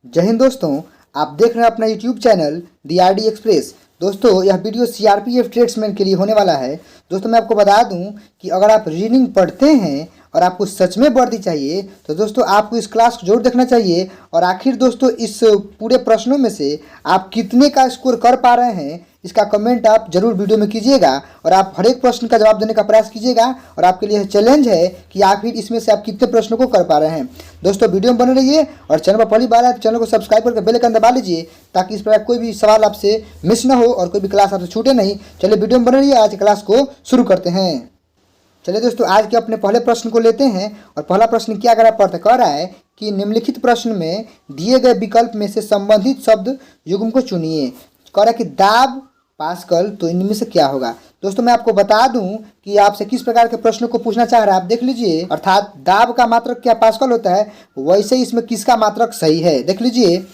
जय हिंद दोस्तों, आप देख रहे हैं अपना यूट्यूब चैनल दी आर डी एक्सप्रेस। दोस्तों, यह वीडियो सीआरपीएफ ट्रेड्समैन के लिए होने वाला है। दोस्तों, मैं आपको बता दूं कि अगर आप रीडिंग पढ़ते हैं और आपको सच में वर्दी चाहिए तो दोस्तों आपको इस क्लास को जरूर देखना चाहिए। और आखिर दोस्तों इस पूरे प्रश्नों में से आप कितने का स्कोर कर पा रहे हैं इसका कमेंट आप जरूर वीडियो में कीजिएगा और आप हर एक प्रश्न का जवाब देने का प्रयास कीजिएगा। और आपके लिए चैलेंज है कि आखिर इसमें से आप कितने प्रश्नों को कर पा रहे हैं। दोस्तों, वीडियो में बने रहिए और चैनल पर पहली बार है तो चैनल को सब्सक्राइब करके बेल आइकन दबा लीजिए ताकि इस प्रकार कोई भी सवाल आपसे मिस ना हो और कोई भी क्लास आपसे छूटे नहीं। चलिए वीडियो में बने रहिए, आज की क्लास को शुरू करते हैं। चलिए दोस्तों, आज के अपने पहले प्रश्न को लेते हैं। और पहला प्रश्न क्या कह रहा है कि निम्नलिखित प्रश्न में दिए गए विकल्प में से संबंधित शब्द युग्म को चुनिए। कह रहा है कि दाब पास्कल, तो इनमें से क्या होगा। दोस्तों, मैं आपको बता दूं कि आपसे किस प्रकार के प्रश्नों को पूछना चाह रहा है, आप देख लीजिए। अर्थात दाब का मात्रक क्या पास्कल होता है, वैसे ही इसमें किसका मात्रक सही है देख लीजिए।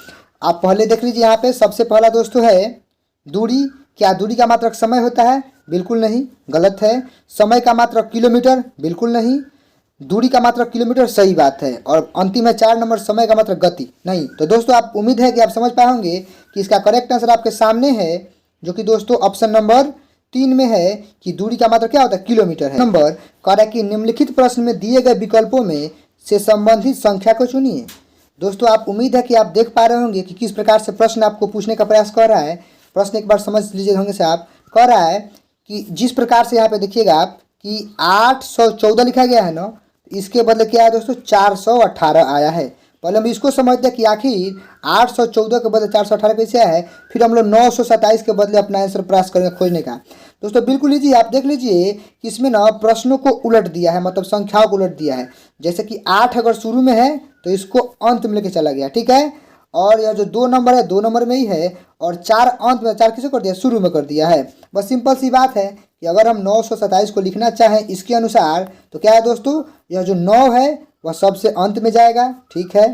आप पहले देख लीजिए, यहाँ पे सबसे पहला दोस्तों है दूरी। क्या दूरी का मात्रक समय होता है? बिल्कुल नहीं, गलत है। समय का मात्रक किलोमीटर? बिल्कुल नहीं। दूरी का मात्रक किलोमीटर? सही बात है। और अंतिम है 4 नंबर, समय का मात्रक गति? नहीं। तो दोस्तों, आप उम्मीद है कि आप समझ पाए होंगे कि इसका करेक्ट आंसर आपके सामने है, जो कि दोस्तों ऑप्शन नंबर 3 में है कि दूरी का मात्रक क्या होता है? किलोमीटर है। नंबर कह रहा है कि निम्नलिखित प्रश्न में दिए गए विकल्पों में से संबंधित संख्या को चुनिए। दोस्तों, आप उम्मीद है कि आप देख पा रहे होंगे कि किस प्रकार से प्रश्न आपको पूछने का प्रयास कर रहा है। प्रश्न एक बार समझ लीजिए होंगे से आप। कह रहा है कि जिस प्रकार से यहाँ पे देखिएगा आप कि 814 लिखा गया है ना, इसके बदले क्या है दोस्तों? 418 आया है। पहले हम इसको समझते हैं कि आखिर 814 के बदले 418 कैसे आया है। फिर हम लोग 927 के बदले अपना आंसर प्रयास करेंगे खोजने का। दोस्तों बिल्कुल लीजिए, आप देख लीजिए कि इसमें ना प्रश्नों को उलट दिया है, मतलब संख्याओं को उलट दिया है। जैसे कि 8 अगर शुरू में है तो इसको अंत में लेके चला गया, ठीक है। और यह जो 2 नंबर है 2 नंबर में ही है, और 4 अंत में, 4 किसे कर दिया? शुरू में कर दिया है। बस सिंपल सी बात है कि अगर हम 927 को लिखना चाहें इसके अनुसार तो क्या है दोस्तों, यह जो 9 है वह सबसे अंत में जाएगा, ठीक है।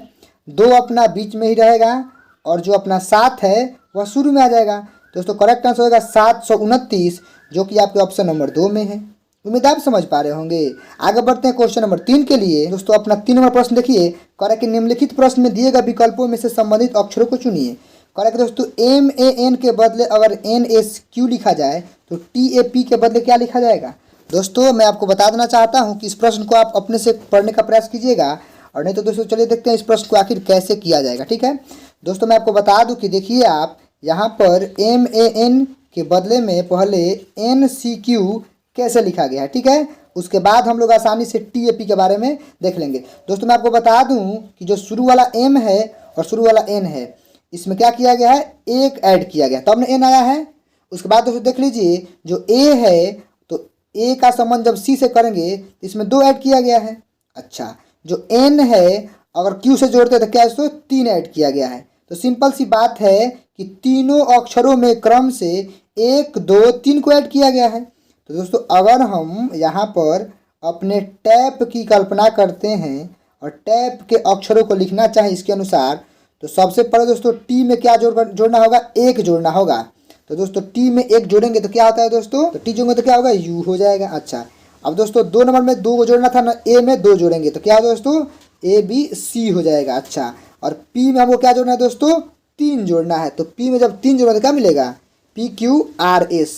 2 अपना बीच में ही रहेगा और जो अपना 7 है वह शुरू में आ जाएगा। दोस्तों करेक्ट आंसर होगा 729, जो कि आपके ऑप्शन नंबर 2 में है। उम्मीद आप समझ पा रहे होंगे। आगे बढ़ते हैं क्वेश्चन नंबर 3 के लिए। दोस्तों अपना 3 नंबर प्रश्न देखिए। कह रहा है कि निम्नलिखित प्रश्न में दिए गए विकल्पों में से संबंधित अक्षरों को चुनिए। कह रहा है कि दोस्तों MAN के बदले अगर NSQ लिखा जाए तो TAP के बदले क्या लिखा जाएगा। दोस्तों मैं आपको बता देना चाहता हूँ कि इस प्रश्न को आप अपने से पढ़ने का प्रयास कीजिएगा, और नहीं तो दोस्तों चलिए देखते हैं इस प्रश्न को आखिर कैसे किया जाएगा, ठीक है। दोस्तों मैं आपको बता दूं कि देखिए आप यहाँ पर MAN के बदले में पहले NCQ कैसे लिखा गया है, ठीक है। उसके बाद हम लोग आसानी से TAP के बारे में देख लेंगे। दोस्तों मैं आपको बता दूं कि जो शुरू वाला M है और शुरू वाला N है, इसमें क्या किया गया है? एक ऐड किया गया तब N आया है। उसके बाद दोस्तों देख लीजिए जो A है तो A का संबंध जब C से करेंगे तो इसमें 2 ऐड किया गया है। अच्छा, जो N है अगर Q से जोड़ते हैं तो क्या इसको 3 ऐड किया गया है। तो सिंपल सी बात है कि तीनों अक्षरों में क्रम से 1 2 3 को ऐड किया गया है। तो दोस्तों अगर हम यहाँ पर अपने टैप की कल्पना करते हैं और टैप के अक्षरों को लिखना चाहें इसके अनुसार, तो सबसे पहले दोस्तों T में क्या जोड़ना होगा? 1 जोड़ना होगा। तो दोस्तों T में 1 जोड़ेंगे तो क्या होता है दोस्तों? तो T जोड़ेंगे तो क्या होगा? U हो जाएगा। अच्छा, अब दोस्तों 2 नंबर में 2 को जोड़ना था ना, A में 2 जोड़ेंगे तो क्या हो दोस्तों? ABC हो जाएगा। अच्छा, और P में हमको क्या जोड़ना है दोस्तों? 3 जोड़ना है। तो P में जब 3 जोड़ना तो क्या मिलेगा? PQRS।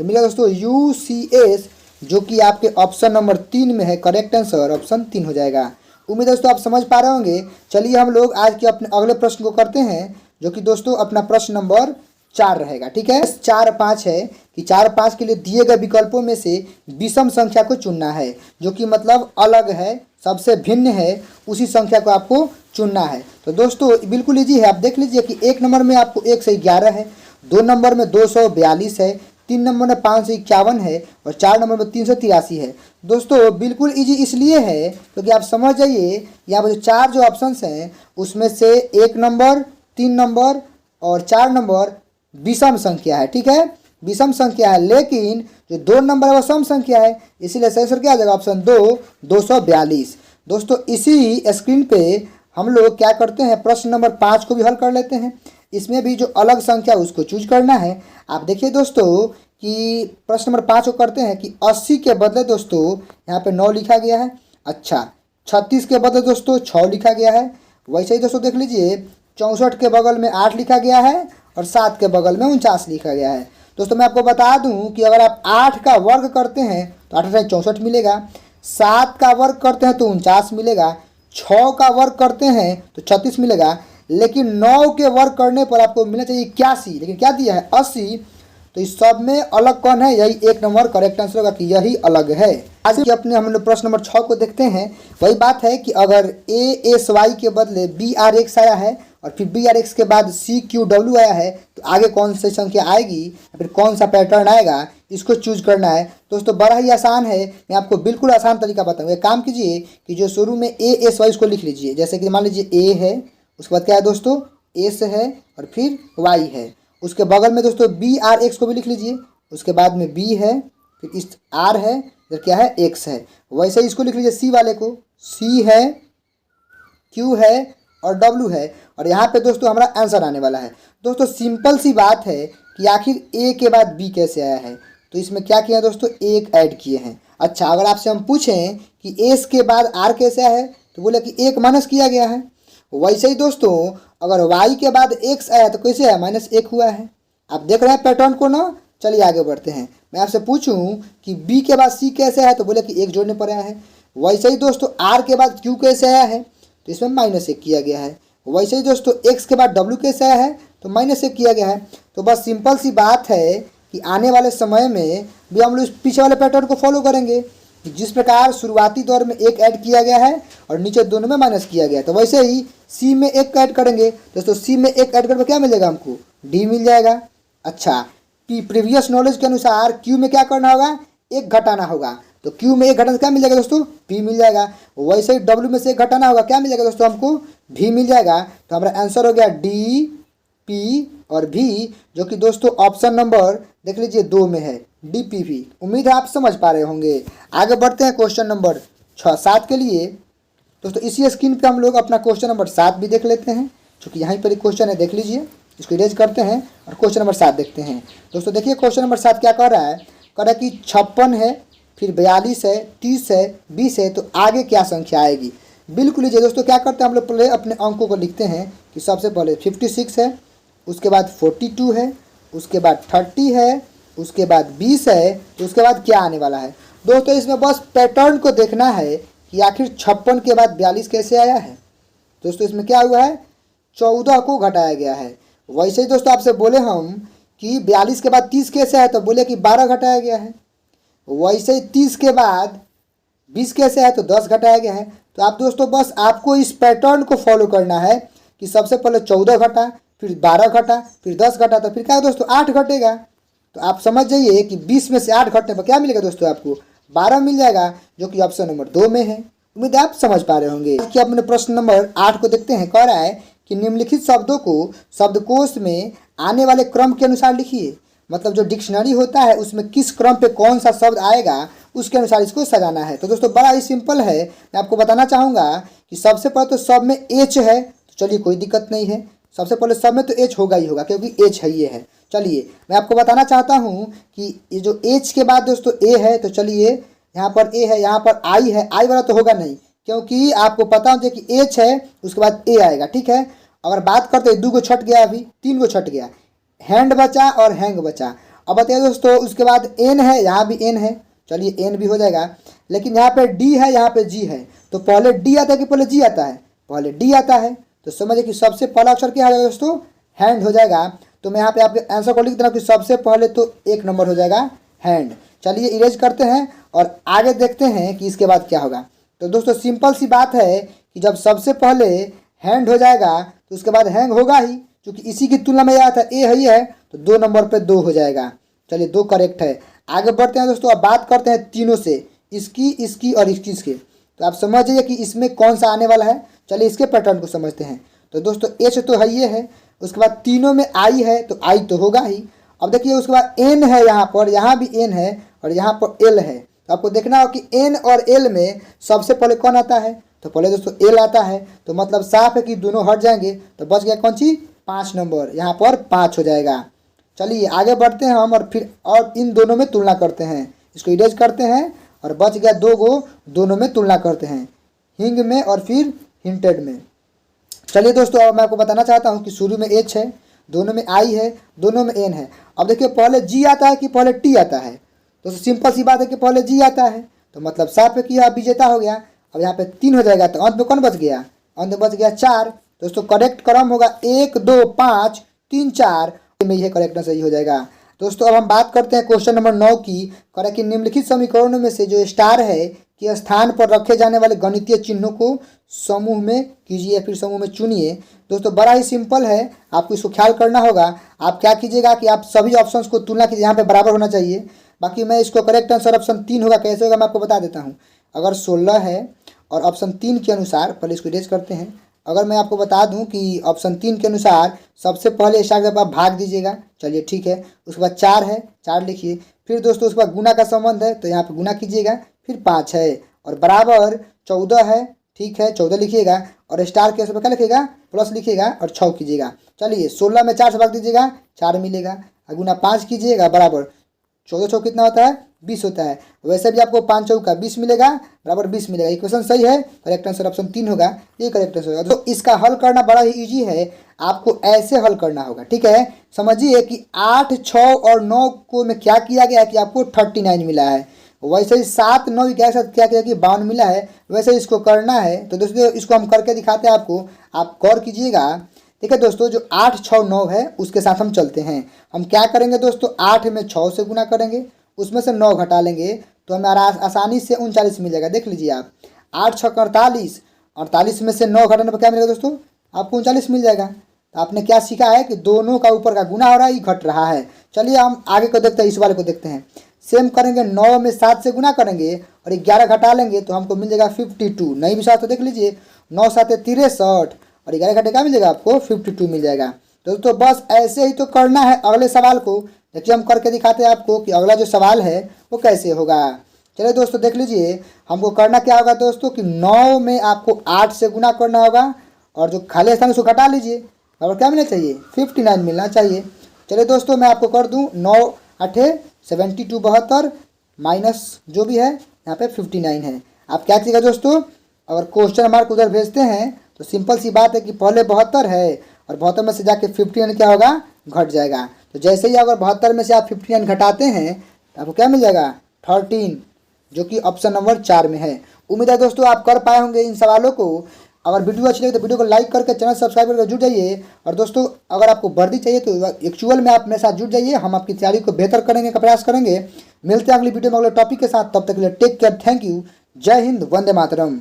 तो मिलेगा दोस्तों UCS, जो कि आपके ऑप्शन नंबर 3 में है। करेक्ट आंसर ऑप्शन 3 हो जाएगा। उम्मीद है दोस्तों आप समझ पा रहे होंगे। चलिए हम लोग आज के अपने अगले प्रश्न को करते हैं, जो कि दोस्तों अपना प्रश्न नंबर 4 रहेगा, ठीक है। 4-5 है कि 4-5 के लिए दिए गए विकल्पों में से विषम संख्या को चुनना है, जो कि मतलब अलग है, सबसे भिन्न है, उसी संख्या को आपको चुनना है। तो दोस्तों बिल्कुल ईजी है। आप देख लीजिए कि 1 नंबर में आपको 1 से 11 है, 2 नंबर में 242 है, 3 नंबर में 551 है और 4 नंबर में 383 है। दोस्तों बिल्कुल इजी इसलिए है क्योंकि आप समझ जाइए यहाँ पर जो 4 जो ऑप्शंस हैं उसमें से 1 नंबर, 3 नंबर और 4 नंबर विषम संख्या है, ठीक है, विषम संख्या है। लेकिन जो 2 नंबर है वह सम संख्या है, इसीलिए सही आंसर क्या आ जाएगा? ऑप्शन 2 242। दोस्तों इसी स्क्रीन पे हम लोग क्या करते हैं, प्रश्न नंबर 5 को भी हल कर लेते हैं। इसमें भी जो अलग संख्या उसको चूज करना है। आप देखिए दोस्तों कि प्रश्न नंबर 5 को करते हैं कि 80 के बदले दोस्तों यहाँ पे 9 लिखा गया है। अच्छा, 36 के बदले दोस्तों 6 लिखा गया है। वैसे ही दोस्तों देख लीजिए 64 के बगल में 8 लिखा गया है और 7 के बगल में 49 लिखा गया है। दोस्तों मैं आपको बता दूं कि अगर आप 8 का वर्ग करते हैं तो 8 × 64 मिलेगा, 7 का वर्ग करते हैं तो 49 मिलेगा, 6 का वर्ग करते हैं तो 36 मिलेगा, लेकिन 9 के वर्ग करने पर आपको मिलना चाहिए 81, लेकिन क्या दिया है 80। तो इस सब में अलग कौन है? यही एक नंबर करेक्ट आंसर होगा कि यही अलग है। आज के अपने हम लोग प्रश्न नंबर 6 को देखते हैं। वही बात है कि अगर ASY के बदले BRX आया है और फिर BRX के बाद CQW आया है तो आगे कौन सी संख्या आएगी या फिर कौन सा पैटर्न आएगा, इसको चूज करना है। दोस्तों बड़ा ही आसान है, मैं आपको बिल्कुल आसान तरीका बताऊँगा। एक काम कीजिए कि जो शुरू में ASY उसको लिख लीजिए। जैसे कि मान लीजिए A है, उसके बाद क्या है दोस्तों S है और फिर Y है। उसके बगल में दोस्तों BRX को भी लिख लीजिए, उसके बाद में B है, फिर इस R है, इधर क्या है X है। वैसे ही इसको लिख लीजिए C वाले को, C है, Q है और W है। और यहाँ पे दोस्तों हमारा आंसर आने वाला है। दोस्तों सिंपल सी बात है कि आखिर A के बाद B कैसे आया है, तो इसमें क्या किया दोस्तों, एक ऐड किए हैं। अच्छा अगर आपसे हम पूछें कि S के बाद R कैसे आया है तो बोले कि एक माइनस किया गया है। वैसे ही दोस्तों अगर y के बाद x आया तो कैसे है, -1 हुआ है। आप देख रहे हैं पैटर्न को ना। चलिए आगे बढ़ते हैं। मैं आपसे पूछूं कि b के बाद c कैसे है तो बोले कि 1 जोड़ने पर आया है। वैसे ही दोस्तों r के बाद q कैसे आया है तो इसमें -1 किया गया है। वैसे ही दोस्तों x के बाद w कैसे आया है तो -1 किया गया है। तो बस सिंपल सी बात है कि आने वाले समय में भी हम लोग पीछे वाले पैटर्न को फॉलो करेंगे। जिस प्रकार शुरुआती दौर में एक ऐड किया गया है और नीचे दोनों में माइनस किया गया है, तो वैसे ही सी में एक ऐड करेंगे। दोस्तों सी में एक ऐड करके क्या मिल जाएगा हमको, डी मिल जाएगा। अच्छा प्रीवियस नॉलेज के अनुसार क्यू में क्या करना होगा, एक घटाना होगा। तो क्यू में एक घटाने से क्या मिल जाएगा दोस्तों, पी मिल जाएगा। वैसे ही डब्ल्यू में से एक घटाना होगा, क्या मिल जाएगा दोस्तों हमको, भी मिल जाएगा। तो हमारा आंसर हो गया डी, पी और भी, जो कि दोस्तों ऑप्शन नंबर देख लीजिए 2 में है, DPV। उम्मीद है आप समझ पा रहे होंगे। आगे बढ़ते हैं क्वेश्चन नंबर 7 के लिए। दोस्तों इसी स्क्रीन पे हम लोग अपना क्वेश्चन नंबर 7 भी देख लेते हैं, क्योंकि यहाँ पर क्वेश्चन है, देख लीजिए। इसको इरेज करते हैं और क्वेश्चन नंबर 7 देखते हैं। दोस्तों देखिए क्वेश्चन नंबर 7 क्या कर रहा है, कह रहा है कि 56 है, फिर 42 है, 30 है, 20 है, तो आगे क्या संख्या आएगी। बिल्कुल लीजिए दोस्तों, क्या करते हैं हम लोग पहले अपने अंकों को लिखते हैं कि सबसे पहले 56 है, उसके बाद 42 है, उसके बाद 30 है, उसके बाद 20 है, तो उसके बाद क्या आने वाला है। दोस्तों इसमें बस पैटर्न को देखना है कि आखिर 56 के बाद 42 कैसे आया है। दोस्तों इसमें क्या हुआ है, 14 को घटाया गया है। वैसे ही दोस्तों आपसे बोले हम कि 42 के बाद 30 कैसे है, तो बोले कि 12 घटाया गया है। वैसे ही 30 के बाद 20 कैसे है, तो 10 घटाया गया है। तो आप दोस्तों बस आपको इस पैटर्न को फॉलो करना है कि सबसे पहले 14 घटा, फिर 12 घटा, फिर 10 घटा, तो फिर क्या दोस्तों 8 घटेगा। तो आप समझ जाइए कि 20 में से 8 घटने पर क्या मिलेगा दोस्तों, आपको 12 मिल जाएगा, जो कि ऑप्शन नंबर 2 में है। उम्मीद है आप समझ पा रहे होंगे। कि अपने प्रश्न नंबर 8 को देखते हैं। कह रहा है कि निम्नलिखित शब्दों को शब्दकोश में आने वाले क्रम के अनुसार लिखिए। मतलब जो डिक्शनरी होता है उसमें किस क्रम पे कौन सा शब्द आएगा उसके अनुसार इसको सजाना है। तो दोस्तों बड़ा ही सिंपल है। मैं आपको बताना चाहूँगा कि सबसे पहले तो सब में एच है, तो चलिए कोई दिक्कत नहीं है। सबसे पहले सब में तो एच होगा ही होगा, क्योंकि एच है, ये है। चलिए मैं आपको बताना चाहता हूँ कि ये जो एच के बाद दोस्तों ए है, तो चलिए यहाँ पर ए है, यहाँ पर आई है। आई वाला तो होगा नहीं, क्योंकि आपको पता हो कि एच है उसके बाद ए आएगा, ठीक है। अगर बात करते हैं 2 को छट गया, अभी 3 को छट गया, हैंड बचा और हैंग बचा। अब बताइए दोस्तों उसके बाद एन है, यहाँ भी एन है, चलिए एन भी हो जाएगा। लेकिन यहाँ पे डी है, यहाँ पे जी है, तो पहले डी आता है कि पहले जी आता है, पहले डी आता है। तो समझिए कि सबसे पहला अक्षर क्या है दोस्तों, हैंड हो जाएगा। तो मैं यहाँ पे आपके आंसर को लिख देना कि सबसे पहले तो 1 नंबर हो जाएगा हैंड। चलिए इरेज करते हैं और आगे देखते हैं कि इसके बाद क्या होगा। तो दोस्तों सिंपल सी बात है कि जब सबसे पहले हैंड हो जाएगा तो उसके बाद हैंग होगा ही, क्योंकि इसी की तुलना में आया था ए है, ये है, तो 2 नंबर पे 2 हो जाएगा। चलिए 2 करेक्ट है। आगे बढ़ते हैं दोस्तों। अब बात करते हैं तीनों से, इसकी, इसकी और इसकी के। तो आप समझ जाइए कि इसमें कौन सा आने वाला है। चलिए इसके पैटर्न को समझते हैं। तो दोस्तों एच तो है, ये है, उसके बाद तीनों में आई है, तो आई तो होगा ही। अब देखिए उसके बाद एन है, यहाँ पर, यहाँ भी एन है और यहाँ पर एल है। तो आपको देखना हो कि एन और एल में सबसे पहले कौन आता है, तो पहले दोस्तों एल आता है। तो मतलब साफ है कि दोनों हट जाएंगे, तो बच गया कौन सी, 5 नंबर, यहाँ पर 5 हो जाएगा। चलिए आगे बढ़ते हैं हम और इन दोनों में तुलना करते हैं। इसको इरेज करते हैं और बच गया 2 गो, दोनों में तुलना करते हैं, हिंग में और फिर हिंटेड में। चलिए दोस्तों, अब मैं आपको बताना चाहता हूँ कि शुरू में एच है, दोनों में आई है, दोनों में एन है। अब देखिए पहले जी आता है कि पहले टी आता है। तो सिंपल सी बात है कि पहले जी आता है, तो मतलब सात पे किया विजेता हो गया। अब यहाँ पे 3 हो जाएगा, तो अंत में कौन बच गया? अंत में बच गया 4। दोस्तों करेक्ट क्रम होगा 1 2 5 3 4 में, यह करेक्ट सही हो जाएगा। दोस्तों अब हम बात करते हैं क्वेश्चन नंबर 9 की। करें कि निम्नलिखित समीकरणों में से जो स्टार है कि स्थान पर रखे जाने वाले गणितीय चिन्हों को समूह में कीजिए, फिर समूह में चुनिए। दोस्तों बड़ा ही सिंपल है, आपको इसको ख्याल करना होगा। आप क्या कीजिएगा कि आप सभी ऑप्शंस को तुलना कीजिए, यहाँ पे बराबर होना चाहिए। बाकी मैं इसको करेक्ट आंसर ऑप्शन 3 होगा, कैसे होगा मैं आपको बता देता हूँ। अगर 16 है और ऑप्शन 3 के अनुसार, पहले इसको इरेज करते हैं। अगर मैं आपको बता दूं कि ऑप्शन 3 के अनुसार सबसे पहले स्टार के बाद भाग दीजिएगा, चलिए ठीक है। उसके बाद 4 है, 4 लिखिए। फिर दोस्तों उसके बाद गुना का संबंध है, तो यहाँ पे गुना कीजिएगा। फिर 5 है और बराबर 14 है, ठीक है 14 लिखिएगा। और स्टार के उसमें क्या लिखिएगा? प्लस लिखिएगा और 6 कीजिएगा। चलिए 16 में 4 से भाग दीजिएगा, 4 मिलेगा। और गुना 5 कीजिएगा, बराबर 14 6 कितना होता है? 20 होता है। वैसे भी आपको 5 चौका 20 मिलेगा, बराबर 20 मिलेगा। इक्वेशन सही है, करेक्ट आंसर ऑप्शन 3 होगा, ये करेक्ट आंसर होगा। तो इसका हल करना बड़ा ही इजी है, आपको ऐसे हल करना होगा, ठीक है। समझिए कि 8 6 और 9 को में क्या किया गया है कि आपको 39 मिला है। वैसे ही 7 9 के साथ क्या किया कि 52 मिला है, वैसे इसको करना है। तो दोस्तों इसको हम करके दिखाते हैं आपको, आप गौर कीजिएगा। ठीक है दोस्तों, जो 8 6 9 है उसके साथ हम चलते हैं। हम क्या करेंगे दोस्तों, 8 में 6 से गुना करेंगे, उसमें से 9 घटा लेंगे, तो हमें आसानी से 39 मिल जाएगा। देख लीजिए आप, 8 6 48, 48 में से 9 घटाने पर क्या मिलेगा दोस्तों? आपको 39 मिल जाएगा। तो आपने क्या सीखा है कि दोनों का ऊपर का गुना हो रहा है, ये घट रहा है। चलिए हम आगे को देखते हैं, इस वाले को देखते हैं। सेम करेंगे, 9 में 7 से गुना करेंगे और 11 घटा लेंगे, तो हमको मिल जाएगा 52। नहीं विश्वास तो देख लीजिए, 9 7 63 और 11 घटे क्या मिलेगा आपको? 52 मिल जाएगा। दोस्तों बस ऐसे ही तो करना है। अगले सवाल को देखिए, हम करके दिखाते हैं आपको कि अगला जो सवाल है वो कैसे होगा। चलिए दोस्तों देख लीजिए, हमको करना क्या होगा दोस्तों कि 9 में आपको 8 से गुना करना होगा और जो खाली स्थान उसको घटा लीजिए, और क्या मिलना चाहिए? 59 मिलना चाहिए। चलिए दोस्तों मैं आपको कर दूं, 9 8 72 72 माइनस जो भी है यहाँ पे 59 है। आप क्या कीजिएगा दोस्तों, अगर क्वेश्चन मार्क उधर भेजते हैं तो सिंपल सी बात है कि पहले 72 है और 72 में से जाके 59 क्या होगा? घट जाएगा। तो जैसे ही अगर 72 में से आप 59 घटाते हैं तो आपको क्या मिल जाएगा? 13, जो कि ऑप्शन नंबर 4 में है। उम्मीद है दोस्तों आप कर पाए होंगे इन सवालों को। अगर वीडियो अच्छी लगे तो वीडियो को लाइक करके चैनल सब्सक्राइब करके जुड़ जाइए। और दोस्तों अगर आपको वर्दी चाहिए तो एक्चुअल में आप मेरे साथ जुड़ जाइए, हम आपकी तैयारी को बेहतर करने का प्रयास करेंगे। मिलते हैं अगली वीडियो में अगले टॉपिक के साथ, तब तक के लिए टेक केयर, थैंक यू, जय हिंद, वंदे मातरम।